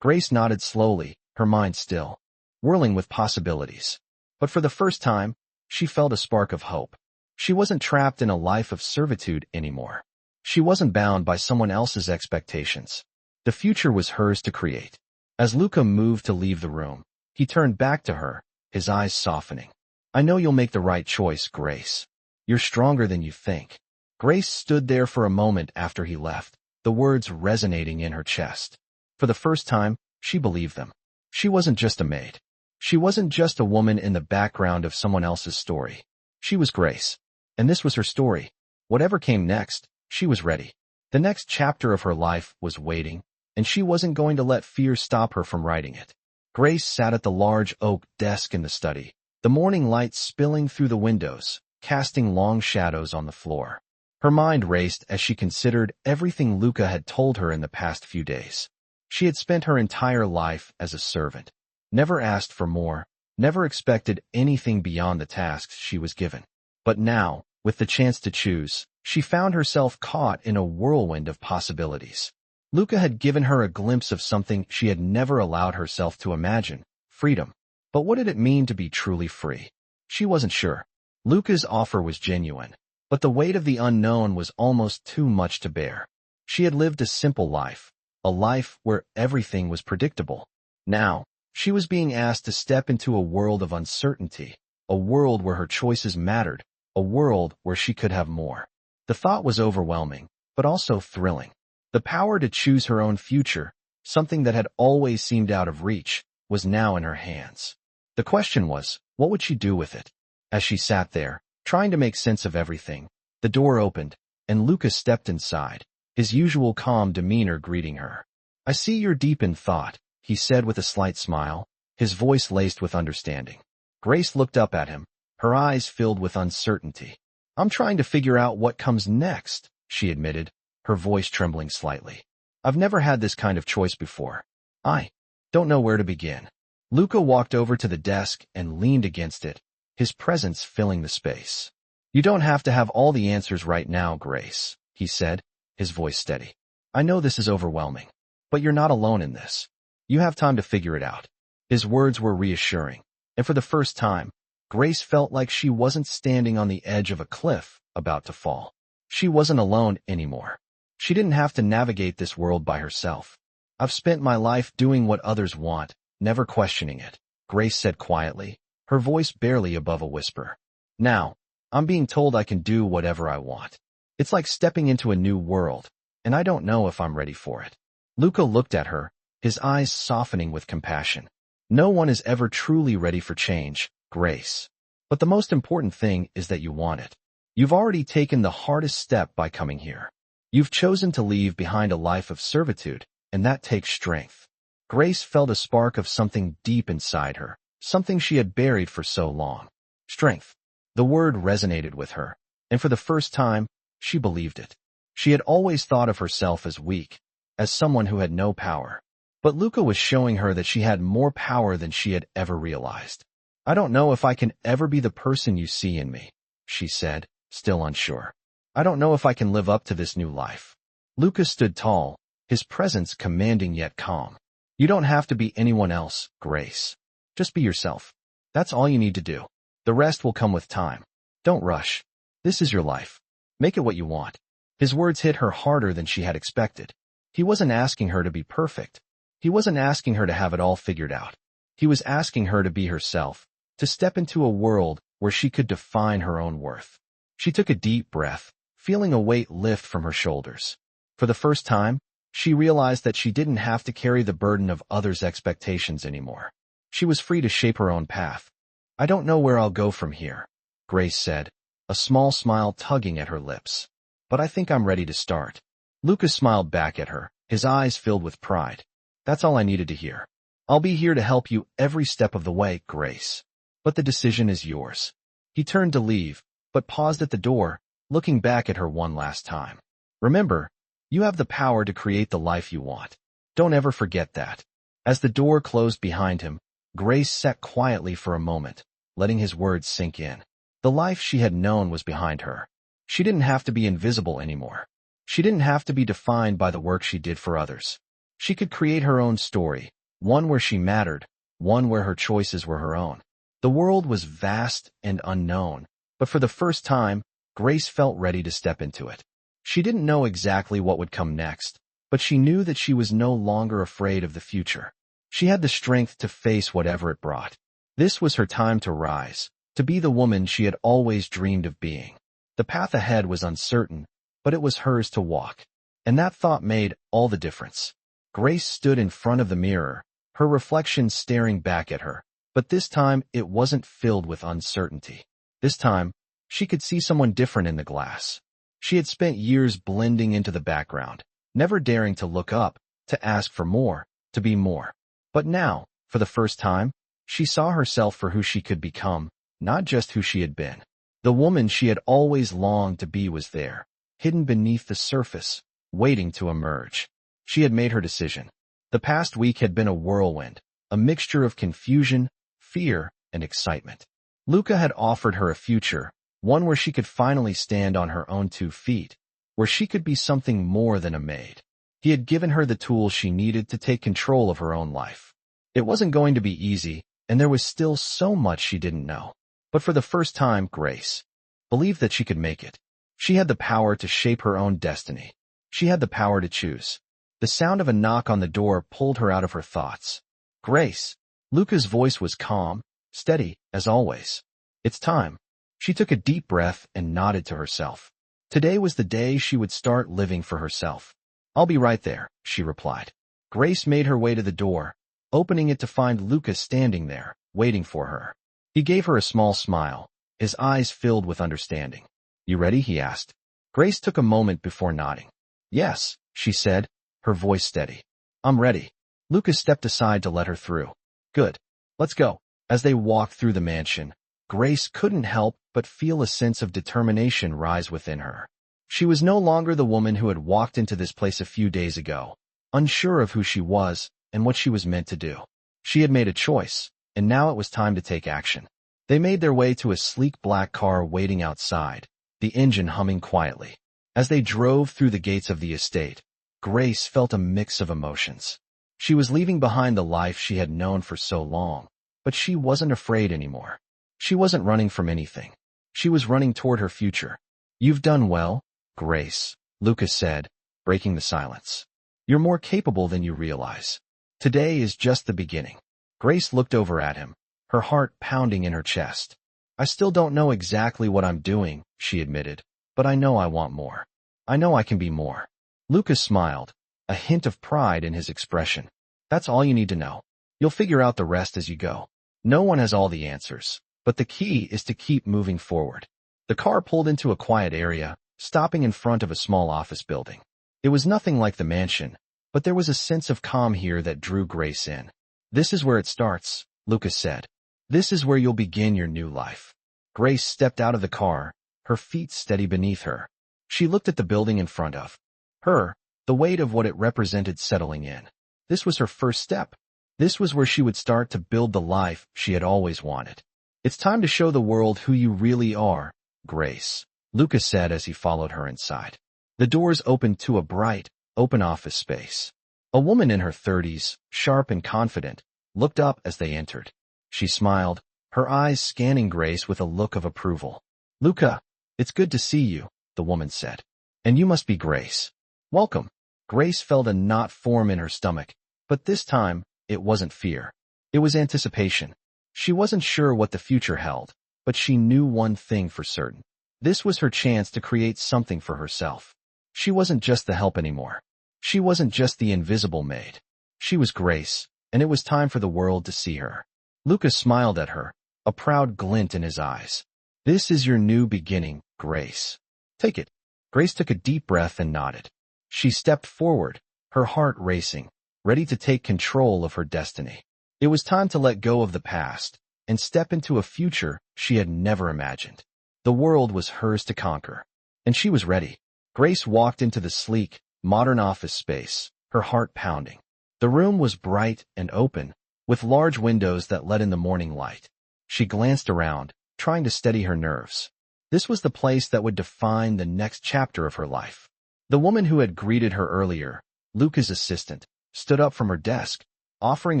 Grace nodded slowly, her mind still, whirling with possibilities. But for the first time, she felt a spark of hope. She wasn't trapped in a life of servitude anymore. She wasn't bound by someone else's expectations. The future was hers to create. As Luca moved to leave the room, he turned back to her, his eyes softening. I know you'll make the right choice, Grace. You're stronger than you think. Grace stood there for a moment after he left, the words resonating in her chest. For the first time, she believed them. She wasn't just a maid. She wasn't just a woman in the background of someone else's story. She was Grace. And this was her story. Whatever came next, she was ready. The next chapter of her life was waiting, and she wasn't going to let fear stop her from writing it. Grace sat at the large oak desk in the study, the morning light spilling through the windows, casting long shadows on the floor. Her mind raced as she considered everything Luca had told her in the past few days. She had spent her entire life as a servant, never asked for more, never expected anything beyond the tasks she was given. But now, with the chance to choose, she found herself caught in a whirlwind of possibilities. Luca had given her a glimpse of something she had never allowed herself to imagine, freedom. But what did it mean to be truly free? She wasn't sure. Luca's offer was genuine, but the weight of the unknown was almost too much to bear. She had lived a simple life, a life where everything was predictable. Now, she was being asked to step into a world of uncertainty, a world where her choices mattered, a world where she could have more. The thought was overwhelming, but also thrilling. The power to choose her own future, something that had always seemed out of reach, was now in her hands. The question was, what would she do with it? As she sat there, trying to make sense of everything, the door opened, and Lucas stepped inside, his usual calm demeanor greeting her. I see you're deep in thought, he said with a slight smile, his voice laced with understanding. Grace looked up at him, her eyes filled with uncertainty. I'm trying to figure out what comes next, she admitted, her voice trembling slightly. I've never had this kind of choice before. I don't know where to begin. Luca walked over to the desk and leaned against it, his presence filling the space. You don't have to have all the answers right now, Grace, he said, his voice steady. I know this is overwhelming, but you're not alone in this. You have time to figure it out. His words were reassuring, and for the first time, Grace felt like she wasn't standing on the edge of a cliff about to fall. She wasn't alone anymore. She didn't have to navigate this world by herself. I've spent my life doing what others want, never questioning it, Grace said quietly, her voice barely above a whisper. Now, I'm being told I can do whatever I want. It's like stepping into a new world, and I don't know if I'm ready for it. Luca looked at her, his eyes softening with compassion. No one is ever truly ready for change, Grace. But the most important thing is that you want it. You've already taken the hardest step by coming here. You've chosen to leave behind a life of servitude, and that takes strength. Grace felt a spark of something deep inside her, something she had buried for so long. Strength. The word resonated with her, and for the first time, she believed it. She had always thought of herself as weak, as someone who had no power. But Luca was showing her that she had more power than she had ever realized. I don't know if I can ever be the person you see in me, she said, still unsure. I don't know if I can live up to this new life. Luca stood tall, his presence commanding yet calm. You don't have to be anyone else, Grace. Just be yourself. That's all you need to do. The rest will come with time. Don't rush. This is your life. Make it what you want. His words hit her harder than she had expected. He wasn't asking her to be perfect. He wasn't asking her to have it all figured out. He was asking her to be herself, to step into a world where she could define her own worth. She took a deep breath, feeling a weight lift from her shoulders. For the first time, she realized that she didn't have to carry the burden of others' expectations anymore. She was free to shape her own path. I don't know where I'll go from here, Grace said, a small smile tugging at her lips. But I think I'm ready to start. Lucas smiled back at her, his eyes filled with pride. That's all I needed to hear. I'll be here to help you every step of the way, Grace. But the decision is yours. He turned to leave, but paused at the door, looking back at her one last time. Remember, you have the power to create the life you want. Don't ever forget that. As the door closed behind him, Grace sat quietly for a moment, letting his words sink in. The life she had known was behind her. She didn't have to be invisible anymore. She didn't have to be defined by the work she did for others. She could create her own story, one where she mattered, one where her choices were her own. The world was vast and unknown, but for the first time, Grace felt ready to step into it. She didn't know exactly what would come next, but she knew that she was no longer afraid of the future. She had the strength to face whatever it brought. This was her time to rise, to be the woman she had always dreamed of being. The path ahead was uncertain, but it was hers to walk. And that thought made all the difference. Grace stood in front of the mirror, her reflection staring back at her, but this time it wasn't filled with uncertainty. This time, she could see someone different in the glass. She had spent years blending into the background, never daring to look up, to ask for more, to be more. But now, for the first time, she saw herself for who she could become, not just who she had been. The woman she had always longed to be was there, hidden beneath the surface, waiting to emerge. She had made her decision. The past week had been a whirlwind, a mixture of confusion, fear, and excitement. Luca had offered her a future, one where she could finally stand on her own 2 feet, where she could be something more than a maid. He had given her the tools she needed to take control of her own life. It wasn't going to be easy, and there was still so much she didn't know. But for the first time, Grace believed that she could make it. She had the power to shape her own destiny. She had the power to choose. The sound of a knock on the door pulled her out of her thoughts. Grace. Luca's voice was calm, steady, as always. It's time. She took a deep breath and nodded to herself. Today was the day she would start living for herself. I'll be right there, she replied. Grace made her way to the door, opening it to find Luca standing there, waiting for her. He gave her a small smile, his eyes filled with understanding. You ready? He asked. Grace took a moment before nodding. Yes, she said, her voice steady. I'm ready. Luca stepped aside to let her through. Good. Let's go. As they walked through the mansion, Grace couldn't help but feel a sense of determination rise within her. She was no longer the woman who had walked into this place a few days ago, unsure of who she was and what she was meant to do. She had made a choice, and now it was time to take action. They made their way to a sleek black car waiting outside, the engine humming quietly. As they drove through the gates of the estate, Grace felt a mix of emotions. She was leaving behind the life she had known for so long, but she wasn't afraid anymore. She wasn't running from anything. She was running toward her future. You've done well, Grace, Lucas said, breaking the silence. You're more capable than you realize. Today is just the beginning. Grace looked over at him, her heart pounding in her chest. I still don't know exactly what I'm doing, she admitted, but I know I want more. I know I can be more. Lucas smiled, a hint of pride in his expression. That's all you need to know. You'll figure out the rest as you go. No one has all the answers, but the key is to keep moving forward. The car pulled into a quiet area, stopping in front of a small office building. It was nothing like the mansion, but there was a sense of calm here that drew Grace in. This is where it starts, Lucas said. This is where you'll begin your new life. Grace stepped out of the car, her feet steady beneath her. She looked at the building in front of her, the weight of what it represented settling in. This was her first step. This was where she would start to build the life she had always wanted. It's time to show the world who you really are, Grace, Lucas said as he followed her inside. The doors opened to a bright, open office space. A woman in her 30s, sharp and confident, looked up as they entered. She smiled, her eyes scanning Grace with a look of approval. Luca, it's good to see you, the woman said. And you must be Grace. Welcome. Grace felt a knot form in her stomach, but this time, it wasn't fear. It was anticipation. She wasn't sure what the future held, but she knew one thing for certain. This was her chance to create something for herself. She wasn't just the help anymore. She wasn't just the invisible maid. She was Grace, and it was time for the world to see her. Lucas smiled at her, a proud glint in his eyes. This is your new beginning, Grace. Take it. Grace took a deep breath and nodded. She stepped forward, her heart racing, ready to take control of her destiny. It was time to let go of the past and step into a future she had never imagined. The world was hers to conquer, and she was ready. Grace walked into the sleek, modern office space, her heart pounding. The room was bright and open, with large windows that let in the morning light. She glanced around, trying to steady her nerves. This was the place that would define the next chapter of her life. The woman who had greeted her earlier, Luca's assistant, stood up from her desk, offering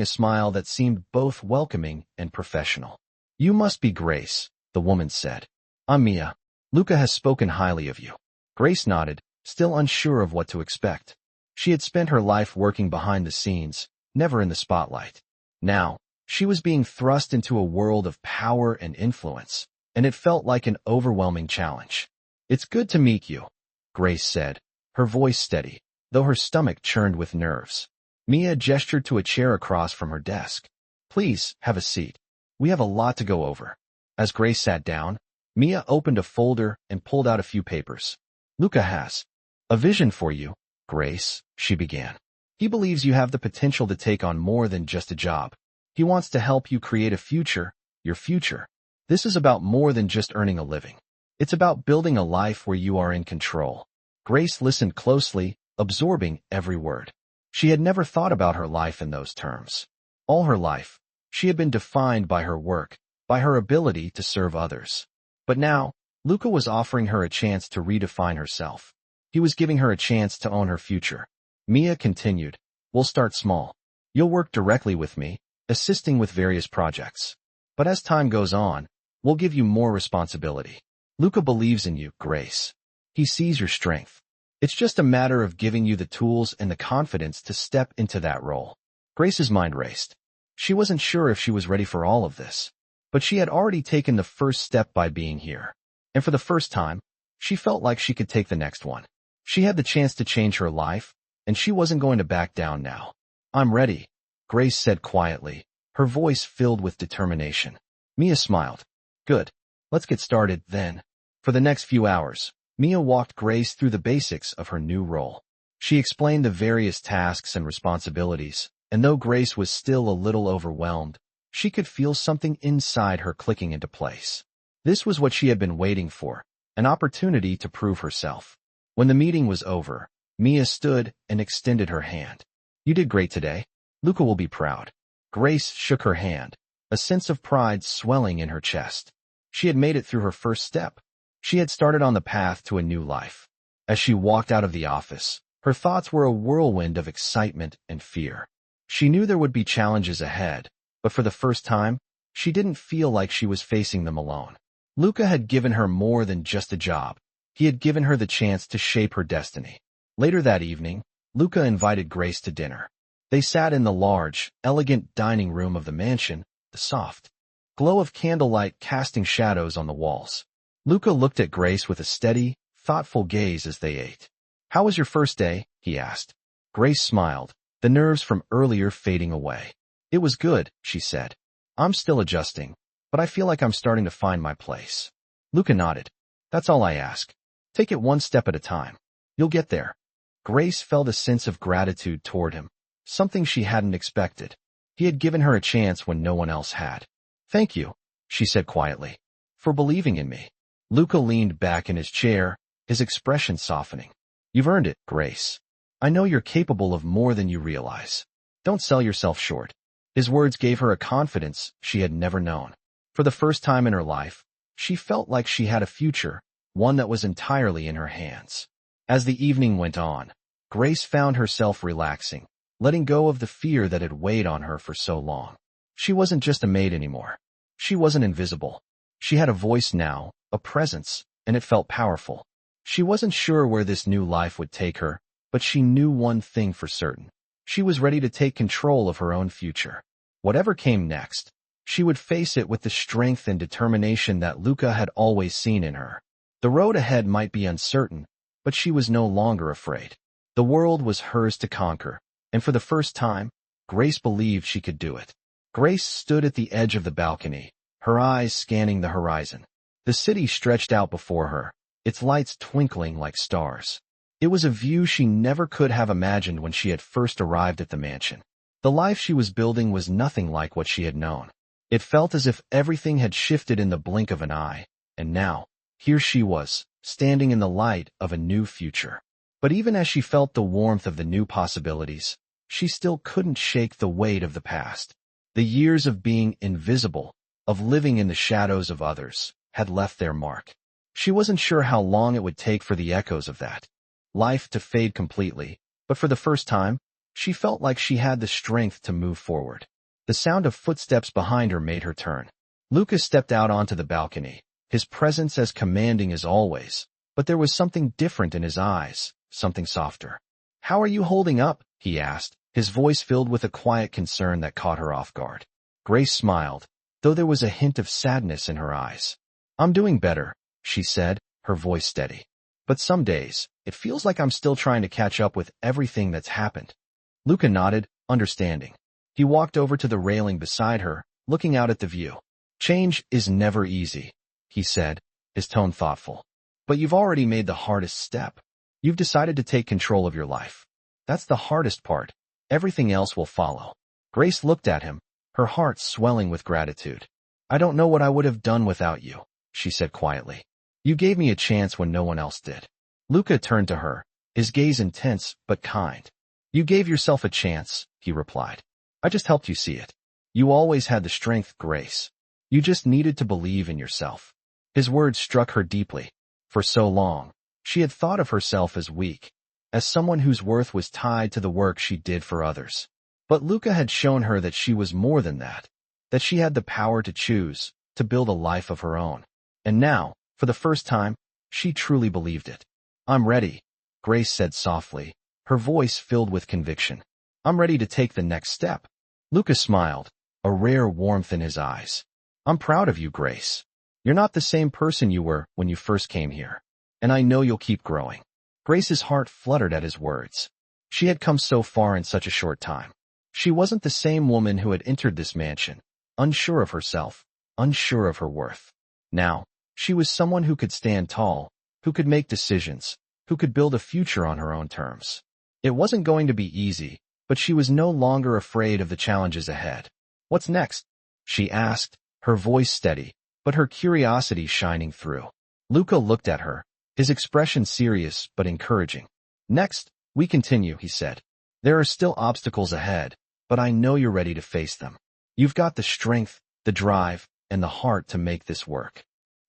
a smile that seemed both welcoming and professional. You must be Grace, the woman said. I'm Mia. Luca has spoken highly of you. Grace nodded, still unsure of what to expect. She had spent her life working behind the scenes, never in the spotlight. Now, she was being thrust into a world of power and influence, and it felt like an overwhelming challenge. It's good to meet you, Grace said, her voice steady, though her stomach churned with nerves. Mia gestured to a chair across from her desk. Please, have a seat. We have a lot to go over. As Grace sat down, Mia opened a folder and pulled out a few papers. Luca has a vision for you, Grace, she began. He believes you have the potential to take on more than just a job. He wants to help you create a future, your future. This is about more than just earning a living. It's about building a life where you are in control. Grace listened closely, absorbing every word. She had never thought about her life in those terms. All her life, she had been defined by her work, by her ability to serve others. But now, Luca was offering her a chance to redefine herself. He was giving her a chance to own her future. Mia continued, We'll start small. You'll work directly with me, assisting with various projects. But as time goes on, we'll give you more responsibility. Luca believes in you, Grace. He sees your strength. It's just a matter of giving you the tools and the confidence to step into that role. Grace's mind raced. She wasn't sure if she was ready for all of this, but she had already taken the first step by being here. And for the first time, she felt like she could take the next one. She had the chance to change her life, and she wasn't going to back down now. I'm ready, Grace said quietly, her voice filled with determination. Mia smiled. Good. Let's get started, then. For the next few hours, Mia walked Grace through the basics of her new role. She explained the various tasks and responsibilities, and though Grace was still a little overwhelmed, she could feel something inside her clicking into place. This was what she had been waiting for, an opportunity to prove herself. When the meeting was over, Mia stood and extended her hand. You did great today. Luca will be proud. Grace shook her hand, a sense of pride swelling in her chest. She had made it through her first step. She had started on the path to a new life. As she walked out of the office, her thoughts were a whirlwind of excitement and fear. She knew there would be challenges ahead, but for the first time, she didn't feel like she was facing them alone. Luca had given her more than just a job. He had given her the chance to shape her destiny. Later that evening, Luca invited Grace to dinner. They sat in the large, elegant dining room of the mansion, the soft glow of candlelight casting shadows on the walls. Luca looked at Grace with a steady, thoughtful gaze as they ate. How was your first day? He he asked. Grace smiled, the nerves from earlier fading away. It was good, she said. I'm still adjusting, but I feel like I'm starting to find my place. Luca nodded. That's all I ask. Take it one step at a time. You'll get there. Grace felt a sense of gratitude toward him, something she hadn't expected. He had given her a chance when no one else had. Thank you, she said quietly, for believing in me. Luca leaned back in his chair, his expression softening. You've earned it, Grace. I know you're capable of more than you realize. Don't sell yourself short. His words gave her a confidence she had never known. For the first time in her life, she felt like she had a future, one that was entirely in her hands. As the evening went on, Grace found herself relaxing, letting go of the fear that had weighed on her for so long. She wasn't just a maid anymore. She wasn't invisible. She had a voice now, a presence, and it felt powerful. She wasn't sure where this new life would take her, but she knew one thing for certain. She was ready to take control of her own future. Whatever came next, she would face it with the strength and determination that Luca had always seen in her. The road ahead might be uncertain, but she was no longer afraid. The world was hers to conquer, and for the first time, Grace believed she could do it. Grace stood at the edge of the balcony, her eyes scanning the horizon. The city stretched out before her, its lights twinkling like stars. It was a view she never could have imagined when she had first arrived at the mansion. The life she was building was nothing like what she had known. It felt as if everything had shifted in the blink of an eye, and now, here she was, standing in the light of a new future. But even as she felt the warmth of the new possibilities, she still couldn't shake the weight of the past. The years of being invisible, of living in the shadows of others, had left their mark. She wasn't sure how long it would take for the echoes of that life to fade completely, but for the first time, she felt like she had the strength to move forward. The sound of footsteps behind her made her turn. Lucas stepped out onto the balcony, his presence as commanding as always, but there was something different in his eyes, something softer. "How are you holding up?" he asked, his voice filled with a quiet concern that caught her off guard. Grace smiled, though there was a hint of sadness in her eyes. "I'm doing better," she said, her voice steady. "But some days, it feels like I'm still trying to catch up with everything that's happened." Luca nodded, understanding. He walked over to the railing beside her, looking out at the view. "Change is never easy," he said, his tone thoughtful. "But you've already made the hardest step. You've decided to take control of your life. That's the hardest part. Everything else will follow." Grace looked at him, her heart swelling with gratitude. "I don't know what I would have done without you," she said quietly. "You gave me a chance when no one else did." Luca turned to her, his gaze intense but kind. "You gave yourself a chance," he replied. "I just helped you see it. You always had the strength, Grace. You just needed to believe in yourself." His words struck her deeply. For so long, she had thought of herself as weak, as someone whose worth was tied to the work she did for others. But Luca had shown her that she was more than that she had the power to choose, to build a life of her own. And now, for the first time, she truly believed it. "I'm ready," Grace said softly, her voice filled with conviction. "I'm ready to take the next step." Luca smiled, a rare warmth in his eyes. "I'm proud of you, Grace. You're not the same person you were when you first came here. And I know you'll keep growing." Grace's heart fluttered at his words. She had come so far in such a short time. She wasn't the same woman who had entered this mansion, unsure of herself, unsure of her worth. Now, she was someone who could stand tall, who could make decisions, who could build a future on her own terms. It wasn't going to be easy, but she was no longer afraid of the challenges ahead. "What's next?" she asked, her voice steady, but her curiosity shining through. Luca looked at her, his expression serious but encouraging. "Next, we continue," he said. "There are still obstacles ahead, but I know you're ready to face them. You've got the strength, the drive, and the heart to make this work."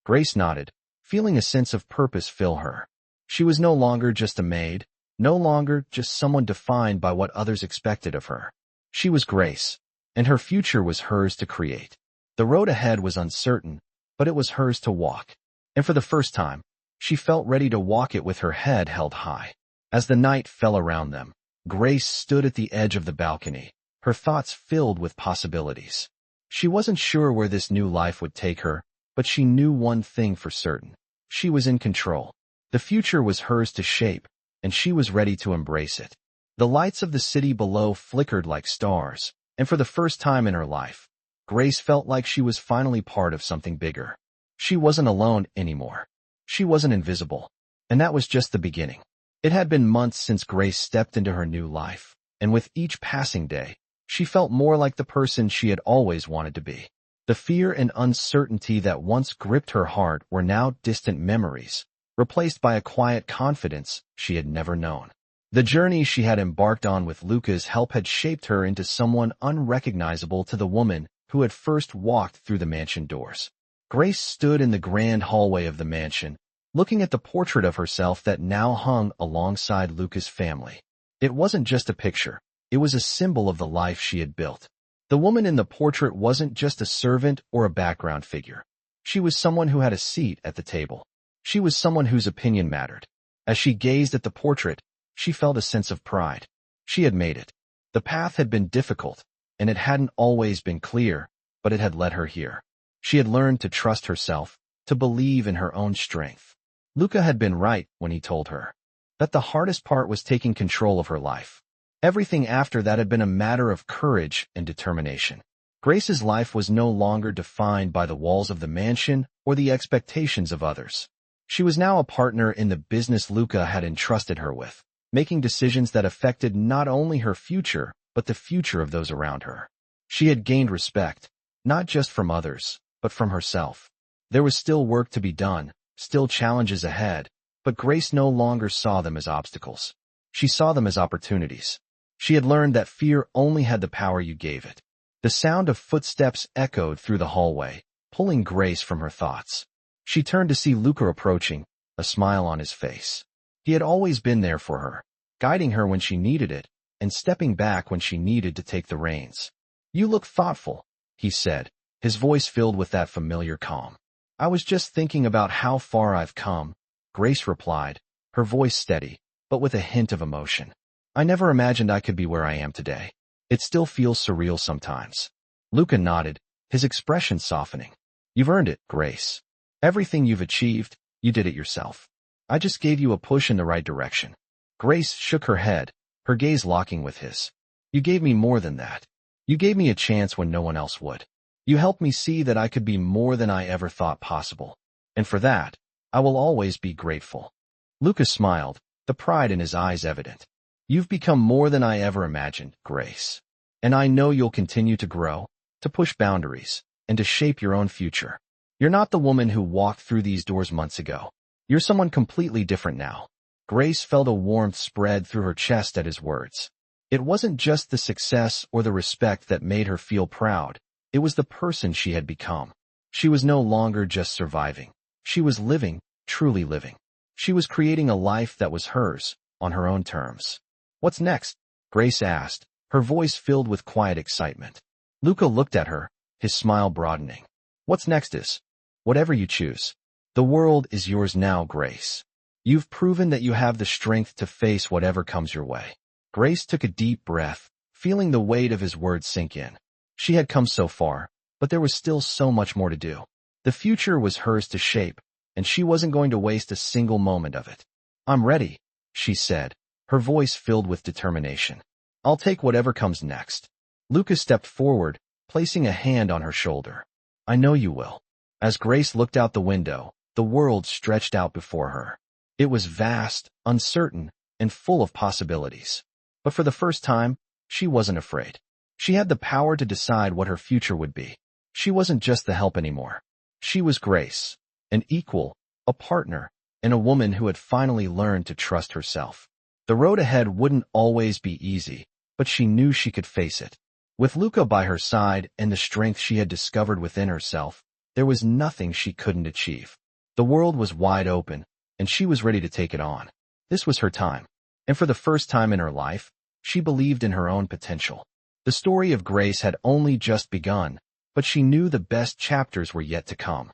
Grace nodded, feeling a sense of purpose fill her. She was no longer just a maid, no longer just someone defined by what others expected of her. She was Grace, and her future was hers to create. The road ahead was uncertain, but it was hers to walk. And for the first time, she felt ready to walk it with her head held high. As the night fell around them, Grace stood at the edge of the balcony, her thoughts filled with possibilities. She wasn't sure where this new life would take her, but she knew one thing for certain. She was in control. The future was hers to shape, and she was ready to embrace it. The lights of the city below flickered like stars, and for the first time in her life, Grace felt like she was finally part of something bigger. She wasn't alone anymore. She wasn't invisible. And that was just the beginning. It had been months since Grace stepped into her new life, and with each passing day, she felt more like the person she had always wanted to be. The fear and uncertainty that once gripped her heart were now distant memories, replaced by a quiet confidence she had never known. The journey she had embarked on with Luca's help had shaped her into someone unrecognizable to the woman who had first walked through the mansion doors. Grace stood in the grand hallway of the mansion, looking at the portrait of herself that now hung alongside Luca's family. It wasn't just a picture, it was a symbol of the life she had built. The woman in the portrait wasn't just a servant or a background figure. She was someone who had a seat at the table. She was someone whose opinion mattered. As she gazed at the portrait, she felt a sense of pride. She had made it. The path had been difficult, and it hadn't always been clear, but it had led her here. She had learned to trust herself, to believe in her own strength. Luca had been right when he told her that the hardest part was taking control of her life. Everything after that had been a matter of courage and determination. Grace's life was no longer defined by the walls of the mansion or the expectations of others. She was now a partner in the business Luca had entrusted her with, making decisions that affected not only her future, but the future of those around her. She had gained respect, not just from others, but from herself. There was still work to be done, still challenges ahead, but Grace no longer saw them as obstacles. She saw them as opportunities. She had learned that fear only had the power you gave it. The sound of footsteps echoed through the hallway, pulling Grace from her thoughts. She turned to see Luca approaching, a smile on his face. He had always been there for her, guiding her when she needed it, and stepping back when she needed to take the reins. "You look thoughtful," he said, his voice filled with that familiar calm. "I was just thinking about how far I've come," Grace replied, her voice steady, but with a hint of emotion. "I never imagined I could be where I am today. It still feels surreal sometimes." Luca nodded, his expression softening. "You've earned it, Grace. Everything you've achieved, you did it yourself. I just gave you a push in the right direction." Grace shook her head, her gaze locking with his. "You gave me more than that. You gave me a chance when no one else would. You helped me see that I could be more than I ever thought possible. And for that, I will always be grateful." Luca smiled, the pride in his eyes evident. "You've become more than I ever imagined, Grace. And I know you'll continue to grow, to push boundaries, and to shape your own future. You're not the woman who walked through these doors months ago. You're someone completely different now." Grace felt a warmth spread through her chest at his words. It wasn't just the success or the respect that made her feel proud. It was the person she had become. She was no longer just surviving. She was living, truly living. She was creating a life that was hers, on her own terms. "What's next?" Grace asked, her voice filled with quiet excitement. Luca looked at her, his smile broadening. "What's next is whatever you choose. The world is yours now, Grace. You've proven that you have the strength to face whatever comes your way." Grace took a deep breath, feeling the weight of his words sink in. She had come so far, but there was still so much more to do. The future was hers to shape, and she wasn't going to waste a single moment of it. "I'm ready," she said, her voice filled with determination. "I'll take whatever comes next." Luca stepped forward, placing a hand on her shoulder. "I know you will." As Grace looked out the window, the world stretched out before her. It was vast, uncertain, and full of possibilities. But for the first time, she wasn't afraid. She had the power to decide what her future would be. She wasn't just the help anymore. She was Grace, an equal, a partner, and a woman who had finally learned to trust herself. The road ahead wouldn't always be easy, but she knew she could face it. With Luca by her side and the strength she had discovered within herself, there was nothing she couldn't achieve. The world was wide open, and she was ready to take it on. This was her time. And for the first time in her life, she believed in her own potential. The story of Grace had only just begun, but she knew the best chapters were yet to come.